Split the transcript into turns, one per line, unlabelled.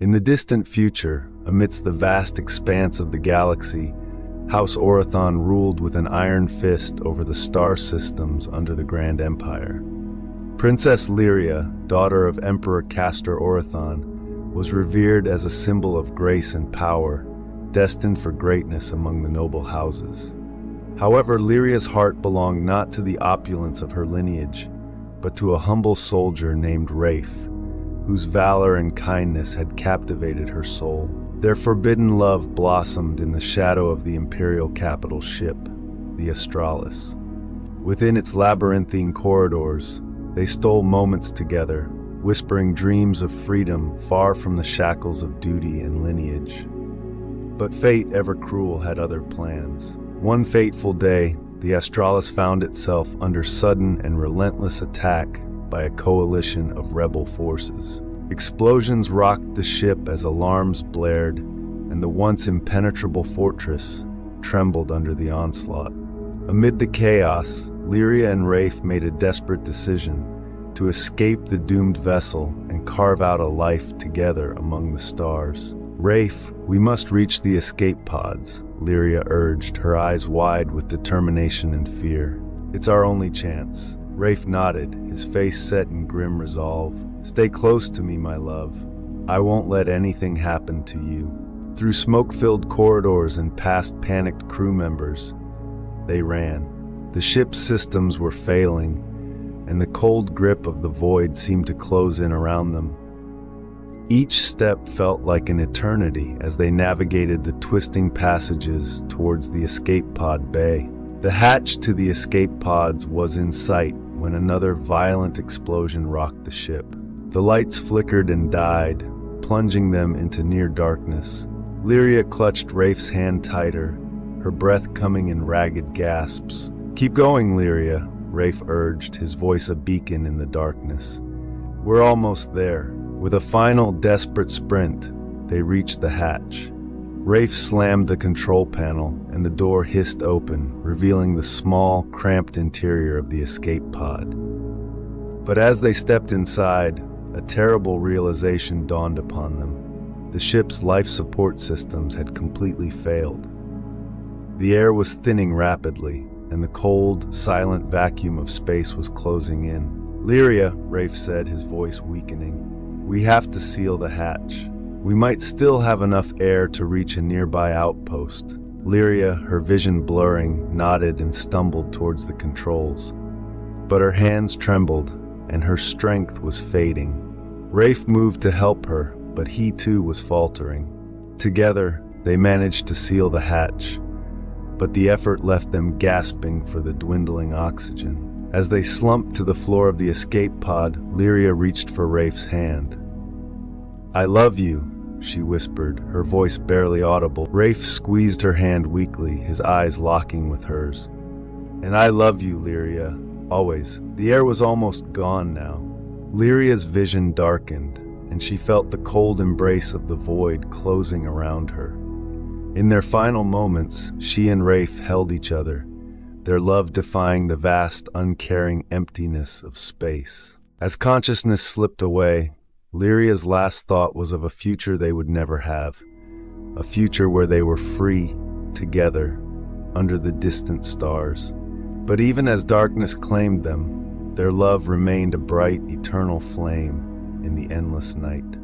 In the distant future, amidst the vast expanse of the galaxy, House Orathon ruled with an iron fist over the star systems under the Grand Empire. Princess Lyria, daughter of Emperor Castor Orathon, was revered as a symbol of grace and power, destined for greatness among the noble houses. However, Lyria's heart belonged not to the opulence of her lineage, but to a humble soldier named Rafe, whose valor and kindness had captivated her soul. Their forbidden love blossomed in the shadow of the imperial capital ship, the Astralis. Within its labyrinthine corridors, they stole moments together, whispering dreams of freedom far from the shackles of duty and lineage. But fate, ever cruel, had other plans. One fateful day, the Astralis found itself under sudden and relentless attack by a coalition of rebel forces. Explosions rocked the ship as alarms blared, and the once impenetrable fortress trembled under the onslaught. Amid the chaos, Lyria and Rafe made a desperate decision to escape the doomed vessel and carve out a life together among the stars. "Rafe, we must reach the escape pods," Lyria urged, her eyes wide with determination and fear. "It's our only chance." Rafe nodded, his face set in grim resolve. "Stay close to me, my love. I won't let anything happen to you." Through smoke-filled corridors and past panicked crew members, they ran. The ship's systems were failing, and the cold grip of the void seemed to close in around them. Each step felt like an eternity as they navigated the twisting passages towards the escape pod bay. The hatch to the escape pods was in sight when another violent explosion rocked the ship. The lights flickered and died, plunging them into near darkness. Lyria clutched Rafe's hand tighter, her breath coming in ragged gasps. "Keep going, Lyria," Rafe urged, his voice a beacon in the darkness. "We're almost there." With a final desperate sprint, they reached the hatch. Rafe slammed the control panel, and the door hissed open, revealing the small, cramped interior of the escape pod. But as they stepped inside, a terrible realization dawned upon them. The ship's life support systems had completely failed. The air was thinning rapidly, and the cold, silent vacuum of space was closing in. "Lyria," Rafe said, his voice weakening, "we have to seal the hatch. We might still have enough air to reach a nearby outpost." Lyria, her vision blurring, nodded and stumbled towards the controls. But her hands trembled, and her strength was fading. Rafe moved to help her, but he too was faltering. Together, they managed to seal the hatch, but the effort left them gasping for the dwindling oxygen. As they slumped to the floor of the escape pod, Lyria reached for Rafe's hand. "I love you," she whispered, her voice barely audible. Rafe squeezed her hand weakly, his eyes locking with hers. "And I love you, Lyria, always." The air was almost gone now. Lyria's vision darkened, and she felt the cold embrace of the void closing around her. In their final moments, she and Rafe held each other, their love defying the vast, uncaring emptiness of space. As consciousness slipped away, Lyria's last thought was of a future they would never have, a future where they were free, together, under the distant stars. But even as darkness claimed them, their love remained a bright, eternal flame in the endless night.